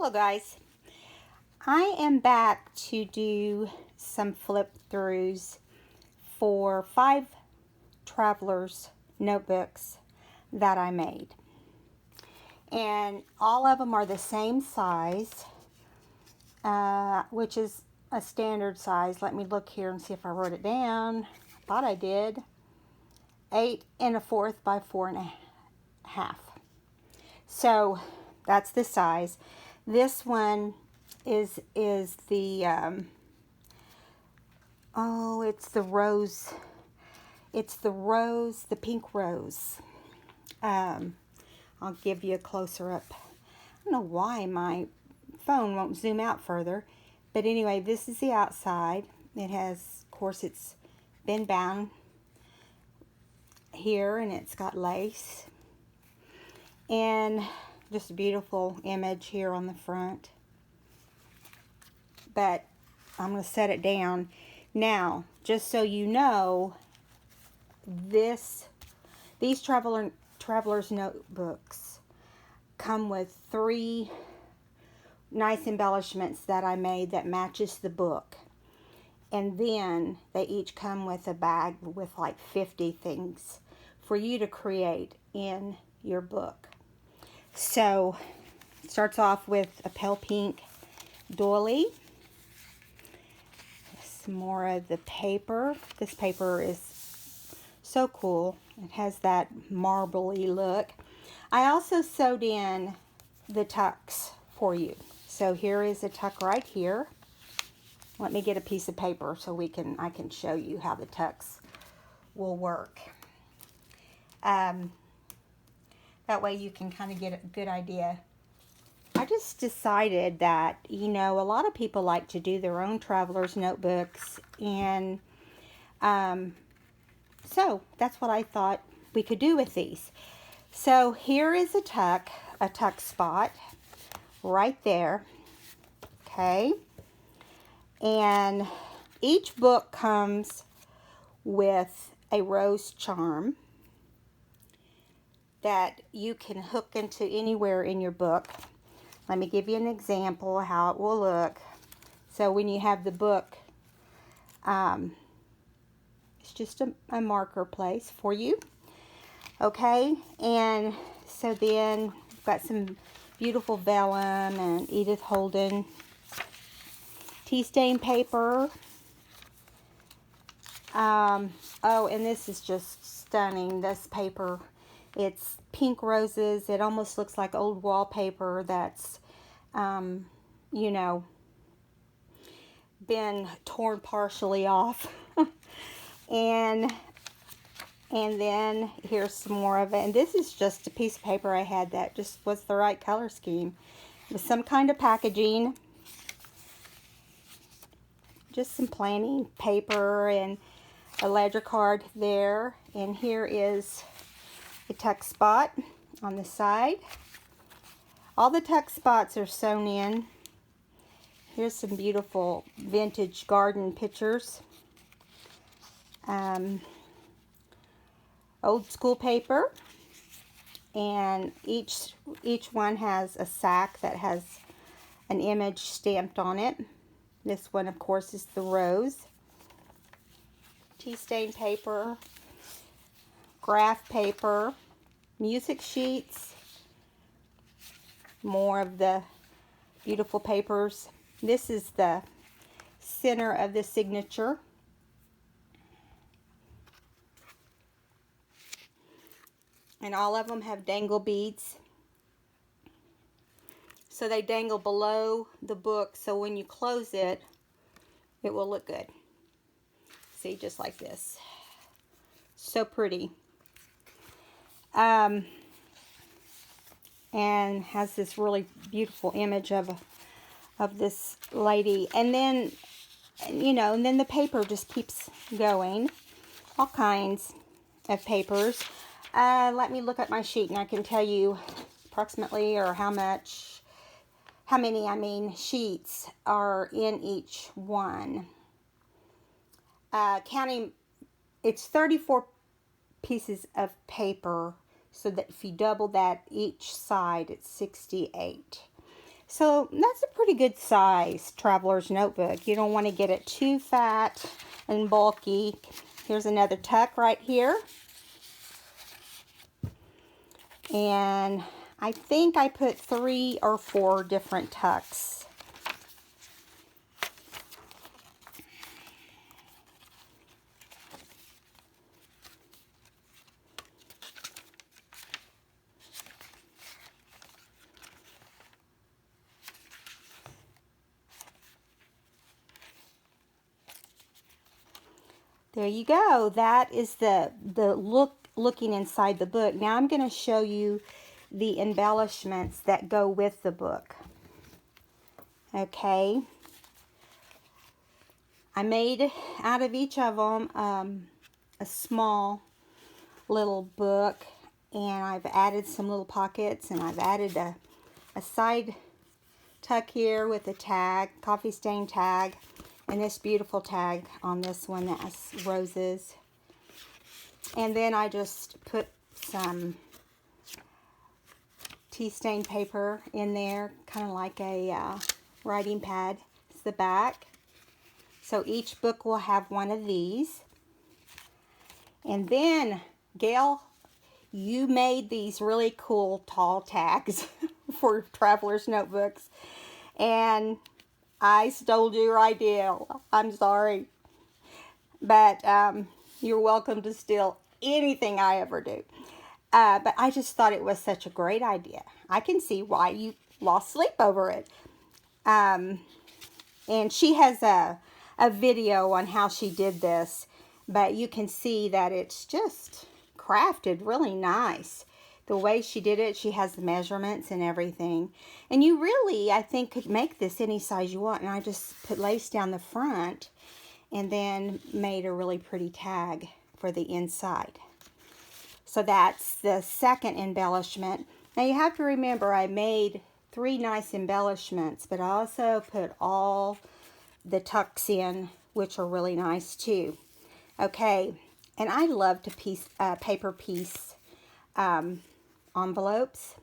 Hello guys, I am back to do some flip throughs for 5 travelers notebooks that I made, and all of them are the same size, which is a standard size. Let me look here and see if I wrote it down. I thought I did. 8 1/4 by 4 1/2. So that's the size. This one is the it's the rose. It's the pink rose. I'll give you a closer up. I don't know why my phone won't zoom out further, but anyway, this is the outside. It has, of course, it's been bound here, and it's got lace, and just a beautiful image here on the front. But I'm going to set it down now, just so you know. These travelers notebooks come with 3 nice embellishments that I made that matches the book, and then they each come with a bag with like 50 things for you to create in your book. So it starts off with a pale pink doily. Some more of the paper. This paper is so cool. It has that marbly look. I also sewed in the tucks for you. So here is a tuck right here. Let me get a piece of paper so I can show you how the tucks will work. That way you can kind of get a good idea. I just decided that, a lot of people like to do their own traveler's notebooks, and so that's what I thought we could do with these. So here is a tuck spot right there, okay? And each book comes with a rose charm that you can hook into anywhere in your book. Let me give you an example of how it will look. So when you have the book, it's just a marker place for you. Okay, and so then we've got some beautiful vellum and Edith Holden tea stain paper. Oh, and this is just stunning, this paper. It's pink roses. It almost looks like old wallpaper that's, been torn partially off. and then here's some more of it. And this is just a piece of paper I had that just was the right color scheme. With some kind of packaging. Just some planning paper and a ledger card there. And here is a tuck spot on the side. All the tuck spots are sewn in. Here's some beautiful vintage garden pictures. Old school paper, and each one has a sack that has an image stamped on it. This one, of course, is the rose. Tea stain paper, graph paper, music sheets, more of the beautiful papers. This is the center of the signature. And all of them have dangle beads. So they dangle below the book, so when you close it, it will look good. See, just like this. So pretty. And has this really beautiful image of this lady. And then, and then the paper just keeps going. All kinds of papers. Let me look at my sheet and I can tell you approximately, or how many sheets are in each one. Counting, it's 34 pieces of paper, so that if you double that each side, it's 68. So that's a pretty good size traveler's notebook. You don't want to get it too fat and bulky. Here's another tuck right here. And I think I put 3 or 4 different tucks. There you go. That is the looking inside the book. Now I'm going to show you the embellishments that go with the book. Okay. I made out of each of them a small little book, and I've added some little pockets, and I've added a side tuck here with a tag, coffee stain tag, and this beautiful tag on this one that has roses. And then I just put some tea stain paper in there, kind of like a writing pad. It's the back. So each book will have one of these. And then, Gail, you made these really cool tall tags for traveler's notebooks. And I stole your idea. I'm sorry. But you're welcome to steal anything I ever do. But I just thought it was such a great idea. I can see why you lost sleep over it. And she has a video on how she did this. But you can see that it's just crafted really nice. The way she did it, she has the measurements and everything. And you really, I think, could make this any size you want. And I just put lace down the front and then made a really pretty tag for the inside. So that's the second embellishment. Now you have to remember I made 3 nice embellishments, but I also put all the tucks in, which are really nice too. Okay, and I love to paper piece envelopes.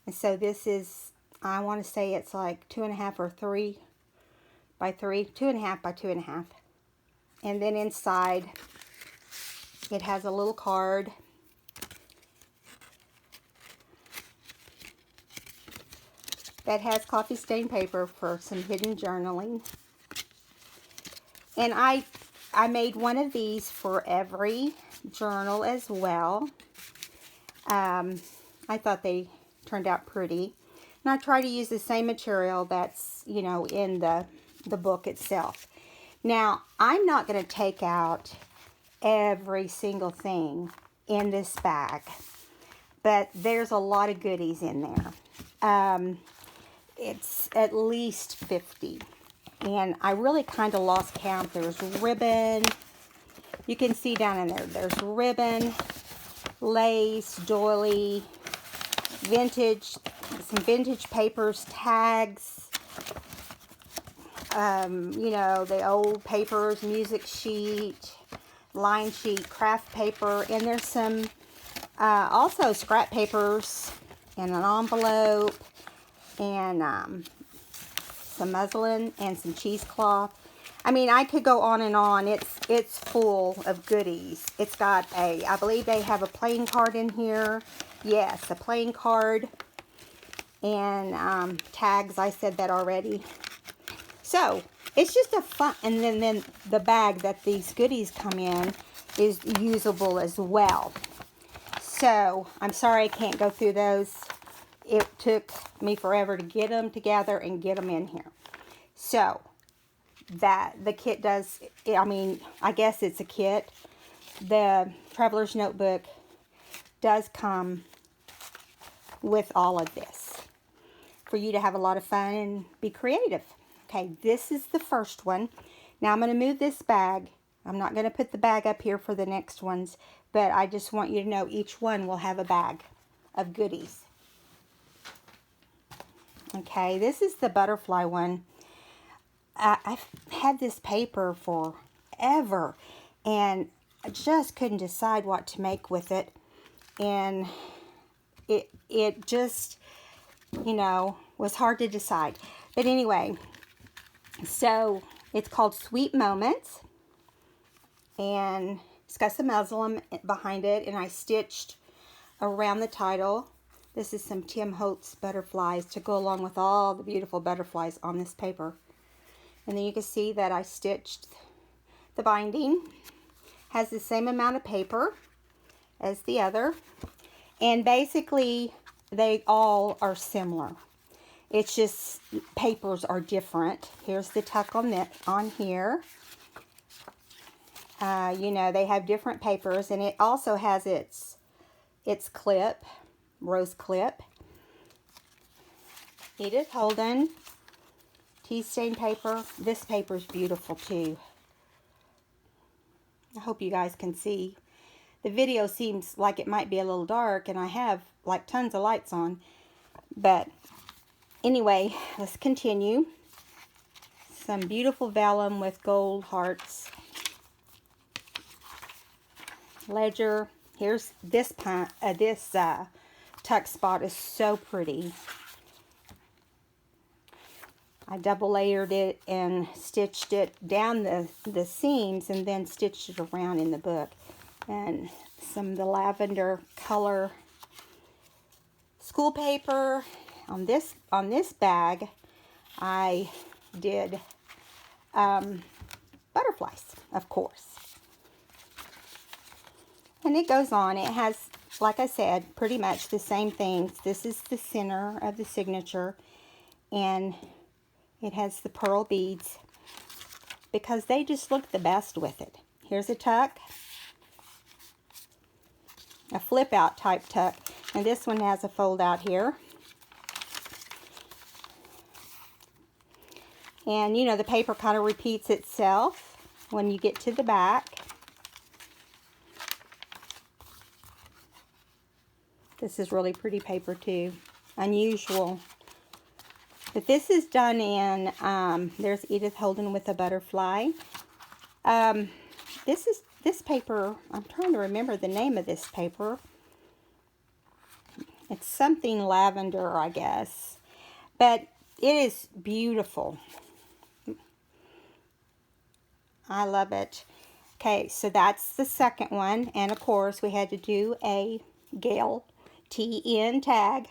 And so this is, I want to say it's like 2.5 or 3 by 3, 2.5 by 2.5. And then inside it has a little card. That has coffee stain paper for some hidden journaling. And I made one of these for every journal as well. I thought they turned out pretty. And I try to use the same material that's, you know, in the book itself. Now, I'm not going to take out every single thing in this bag, but there's a lot of goodies in there. It's at least 50, and I really kind of lost count. There's ribbon. You can see down in there, there's ribbon, lace, doily, vintage, some vintage papers, tags, you know, the old papers, music sheet, line sheet, craft paper, and there's some also scrap papers and an envelope and some muslin and some cheesecloth. I mean, I could go on and on. It's full of goodies. It's got I believe they have a playing card in here. Yes, a playing card and tags. I said that already. So it's just a fun, and then the bag that these goodies come in is usable as well. So I'm sorry I can't go through those. It took me forever to get them together and get them in here. So that the kit does, I mean, I guess it's a kit. The Traveler's Notebook does come with all of this for you to have a lot of fun and be creative. Okay, this is the first one. Now I'm going to move this bag. I'm not going to put the bag up here for the next ones, but I just want you to know each one will have a bag of goodies. Okay, this is the butterfly one. I've had this paper forever, and I just couldn't decide what to make with it. And it just, you know, was hard to decide. But anyway, so it's called Sweet Moments, and it's got some muslin behind it, and I stitched around the title. This is some Tim Holtz butterflies to go along with all the beautiful butterflies on this paper. And then you can see that I stitched the binding. Has the same amount of paper as the other. And basically, they all are similar. It's just papers are different. Here's the tuck on that on here. You know, they have different papers, and it also has its clip, rose clip. Edith Holden, tea stain paper. This paper is beautiful too. I hope you guys can see. The video seems like it might be a little dark, and I have like tons of lights on. But anyway, let's continue. Some beautiful vellum with gold hearts. Ledger. Here's this tuck spot is so pretty. I double layered it and stitched it down the seams and then stitched it around in the book. And some of the lavender color school paper. On this bag, I did butterflies, of course. And it goes on. It has, like I said, pretty much the same things. This is the center of the signature, and it has the pearl beads because they just look the best with it. Here's a tuck, a flip out type tuck, and this one has a fold out here. And you know, the paper kind of repeats itself when you get to the back. This is really pretty paper too, unusual. But this is done in, there's Edith Holden with a butterfly. This paper, I'm trying to remember the name of this paper. It's something lavender, I guess. But it is beautiful. I love it. Okay, so that's the second one. And of course, we had to do a Gail TN tag.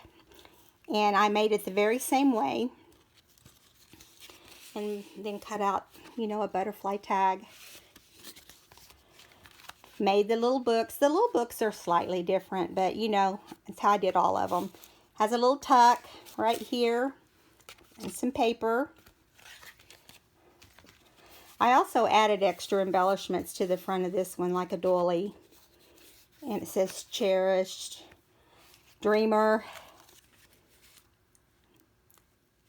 And I made it the very same way. And then cut out, you know, a butterfly tag. Made the little books. The little books are slightly different, but you know, that's how I did all of them. Has a little tuck right here and some paper. I also added extra embellishments to the front of this one, like a doily. And it says Cherished, Dreamer,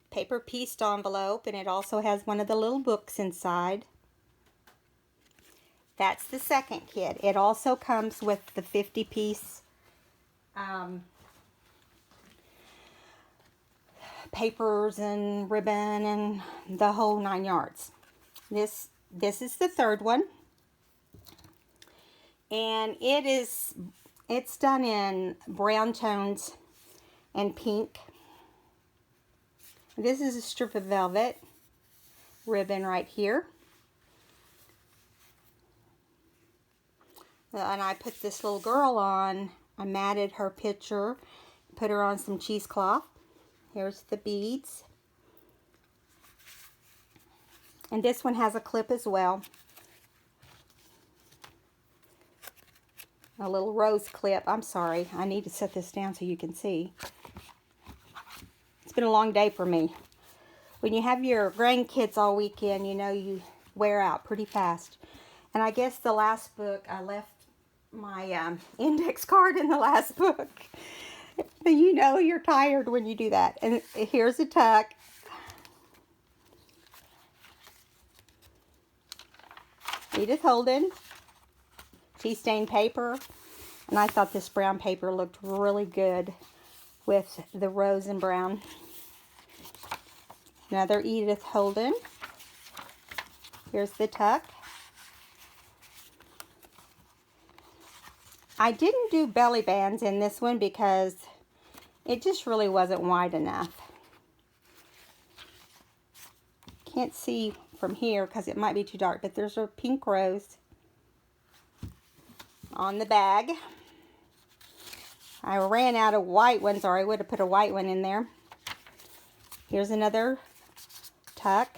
paper pieced envelope, and it also has one of the little books inside. That's the second kit. It also comes with the 50-piece papers and ribbon and the whole 9 yards. This is the third one, and it's done in brown tones and pink. This is a strip of velvet ribbon right here. And I put this little girl on. I matted her picture, put her on some cheesecloth. Here's the beads. And this one has a clip as well. A little rose clip. I'm sorry. I need to set this down so you can see. It's been a long day for me. When you have your grandkids all weekend, you know, you wear out pretty fast. And I guess the last book, I left my index card in the last book. But you know you're tired when you do that. And here's a tuck. Edith Holden, tea stain paper, and I thought this brown paper looked really good with the rose and brown. Another Edith Holden. Here's the tuck. I didn't do belly bands in this one because it just really wasn't wide enough. can't see from here because it might be too dark, but there's a pink rose on the bag. I ran out of white ones, or I would have put a white one in there. Here's another tuck.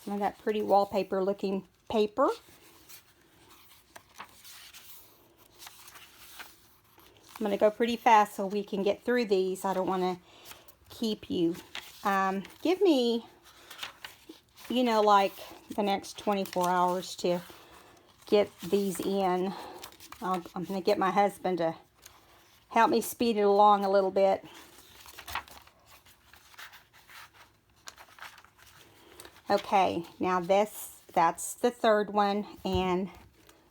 Some of that pretty wallpaper looking paper. I'm going to go pretty fast so we can get through these. I don't want to keep you. Give me, you know, like the next 24 hours to get these in. I'm going to get my husband to help me speed it along a little bit. Okay, now that's the third one, and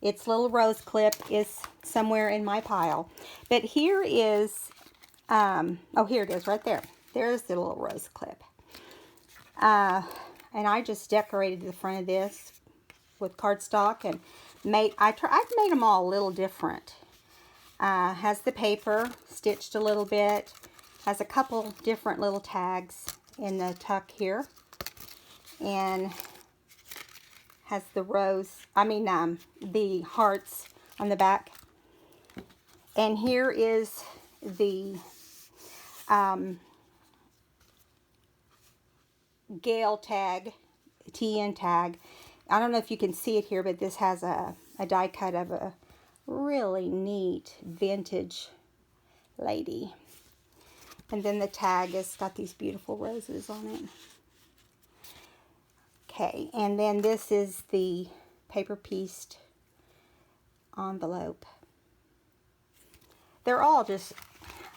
its little rose clip is somewhere in my pile. But here is, oh, here it is right there. There's the little rose clip. And I just decorated the front of this with cardstock and I've made them all a little different. Has the paper stitched a little bit. Has a couple different little tags in the tuck here. And has the the hearts on the back. And here is the Gale tag, TN tag. I don't know if you can see it here, but this has a die cut of a really neat vintage lady. And then the tag has got these beautiful roses on it. Okay, and then this is the paper pieced envelope. They're all just,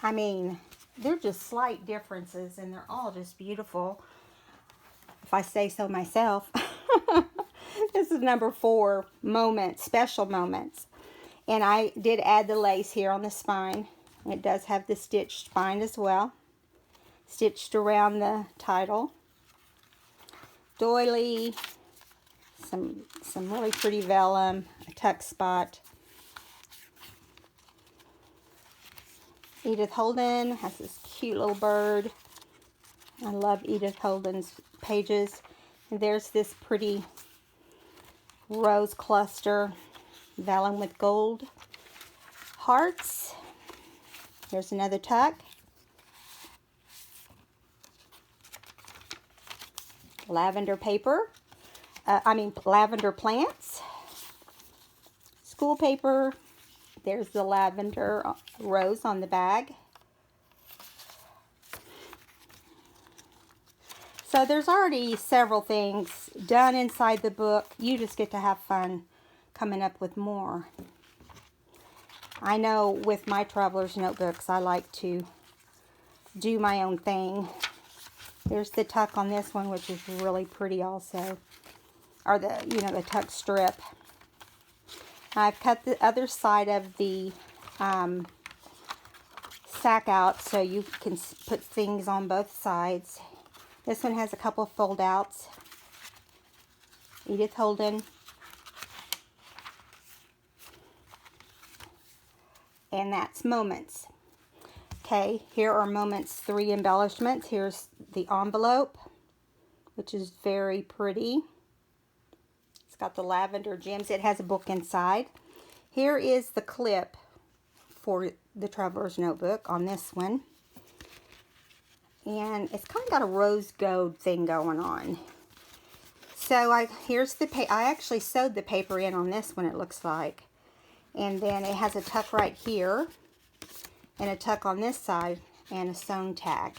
I mean, they're just slight differences, and they're all just beautiful, if I say so myself. This is number 4, Moments, Special Moments. And I did add the lace here on the spine. It does have the stitched spine as well, stitched around the title. Doily, some really pretty vellum, a tuck spot. Edith Holden has this cute little bird. I love Edith Holden's pages. And there's this pretty rose cluster, vellum with gold hearts. There's another tuck. Lavender paper. Lavender plants. School paper. There's the lavender rose on the bag. So there's already several things done inside the book. You just get to have fun coming up with more. I know with my traveler's notebooks, I like to do my own thing. There's the tuck on this one, which is really pretty also. Or the tuck strip. I've cut the other side of the sack out so you can put things on both sides. This one has a couple of fold outs. Edith Holden. And that's Moments. Okay, here are Moments 3 embellishments. Here's the envelope, which is very pretty. It's got the lavender gems. It has a book inside. Here is the clip for the Traveler's Notebook on this one. And it's kind of got a rose gold thing going on. So here's the I actually sewed the paper in on this one, it looks like. And then it has a tuck right here, and a tuck on this side, and a sewn tag.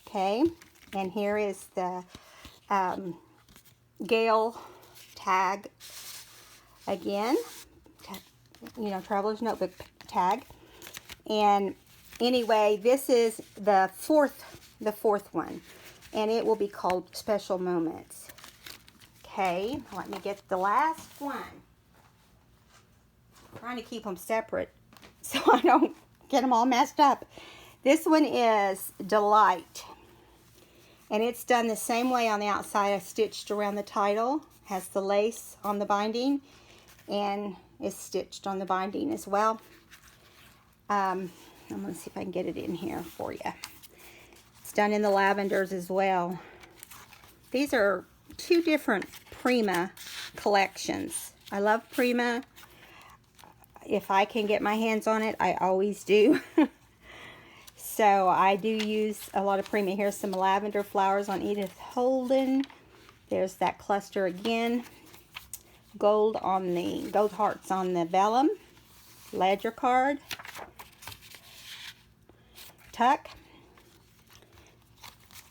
Okay, and here is the Gale tag again. Traveler's Notebook tag. And anyway, this is the fourth one, and it will be called Special Moments. Okay, let me get the last one. I'm trying to keep them separate so I don't get them all messed up. This one is Delight, and it's done the same way on the outside. I stitched around the title, has the lace on the binding, and is stitched on the binding as well. I'm going to see if I can get it in here for you. It's done in the lavenders as well. These are two different Prima collections. I love Prima. If I can get my hands on it, I always do. So I do use a lot of Prima. Here's some lavender flowers on Edith Holden. There's that cluster again. Gold hearts on the vellum. Ledger card. Tuck.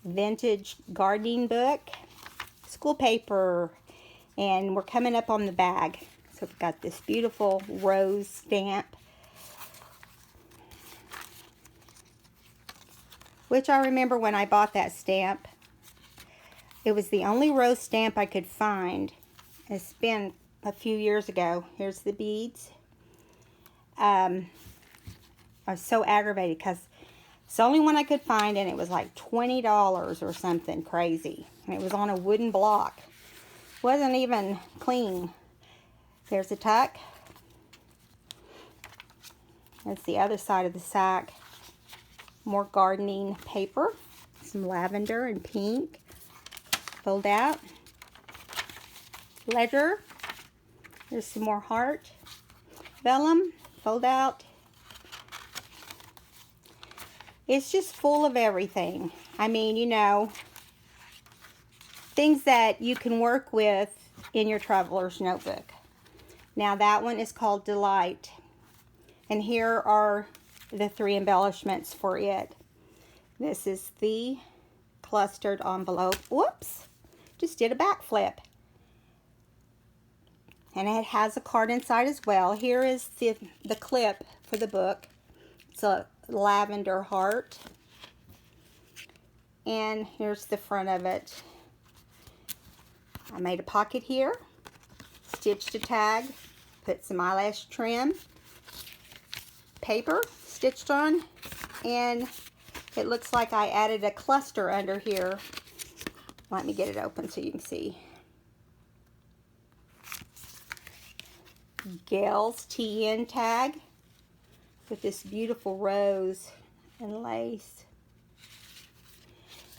Vintage gardening book. School paper. And we're coming up on the bag. So we've got this beautiful rose stamp, which I remember when I bought that stamp. It was the only rose stamp I could find. It's been a few years ago. Here's the beads. I was so aggravated because it's the only one I could find, and it was like $20 or something crazy. And it was on a wooden block. Wasn't even clean. There's a tuck. That's the other side of the sack. More gardening paper. Some lavender and pink. Fold out. Ledger. There's some more heart. Vellum. Fold out. It's just full of everything. I mean, you know, things that you can work with in your traveler's notebook. Now that one is called Delight. And here are the 3 embellishments for it. This is the clustered envelope. Whoops! Just did a backflip. And it has a card inside as well. Here is the clip for the book. It's a lavender heart. And here's the front of it. I made a pocket here. Stitched a tag. Put some eyelash trim. Paper stitched on. And it looks like I added a cluster under here. Let me get it open so you can see. Gail's TN tag with this beautiful rose and lace.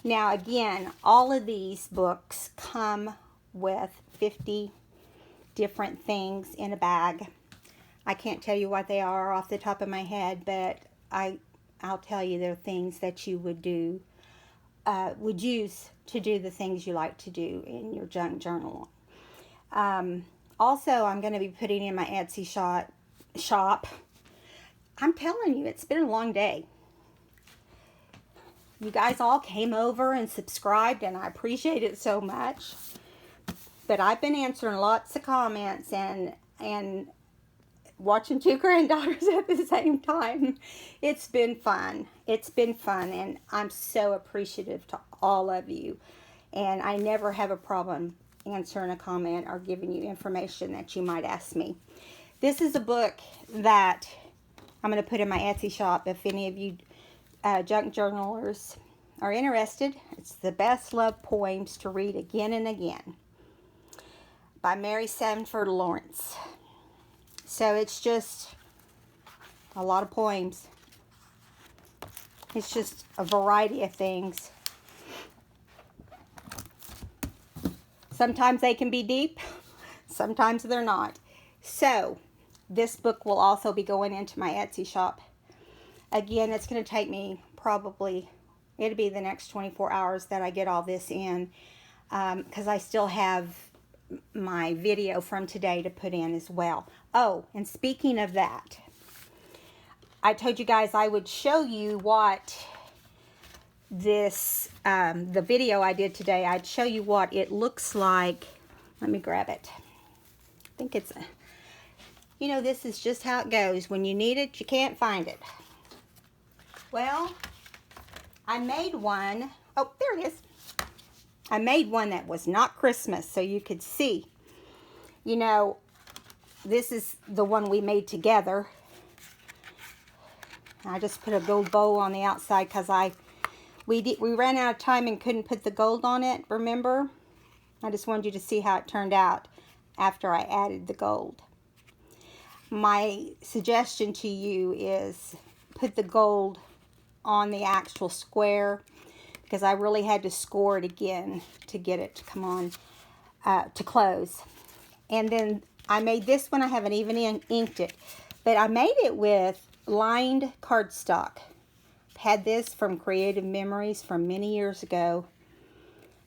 Now again, all of these books come with 50 different things in a bag. I can't tell you what they are off the top of my head, but I'll tell you they're things that you would use to do the things you like to do in your junk journal. Also, I'm going to be putting in my Etsy shop. I'm telling you, it's been a long day. You guys all came over and subscribed, and I appreciate it so much. But I've been answering lots of comments and watching 2 granddaughters at the same time. It's been fun. It's been fun, and I'm so appreciative to all of you. And I never have a problem answering a comment or giving you information that you might ask me. This is a book that I'm going to put in my Etsy shop if any of you junk journalers are interested. It's the best love poems to read again and again by Mary Sanford Lawrence. So it's just a lot of poems. It's just a variety of things. Sometimes they can be deep, sometimes they're not. So this book will also be going into my Etsy shop. Again, it's going to take me probably, it'll be the next 24 hours that I get all this in, because I still have my video from today to put in as well. Oh, and speaking of that, I told you guys I would show you what this, the video I did today, I'd show you what it looks like. Let me grab it. I think it's, you know, this is just how it goes. When you need it, you can't find it. Well, I made one. Oh, there it is. I made one that was not Christmas, so you could see. You know, this is the one we made together. I just put a gold bow on the outside because we ran out of time and couldn't put the gold on it, remember? I just wanted you to see how it turned out after I added the gold. My suggestion to you is put the gold on the actual square because I really had to score it again to get it to come on, to close. And then I made this one. I haven't even inked it, but I made it with lined cardstock. Had this from Creative Memories from many years ago.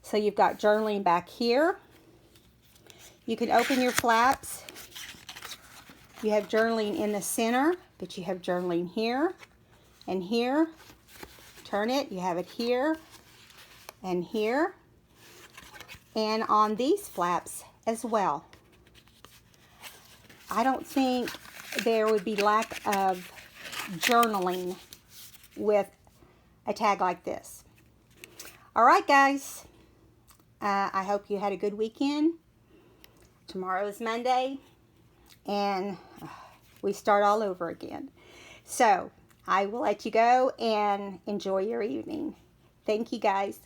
So you've got journaling back here. You can open your flaps. You have journaling in the center, but you have journaling here and here. Turn it, you have it here and here, and on these flaps as well. I don't think there would be lack of journaling with a tag like this. All right, guys. I hope you had a good weekend. Tomorrow is Monday, and we start all over again. So I will let you go and enjoy your evening. Thank you, guys.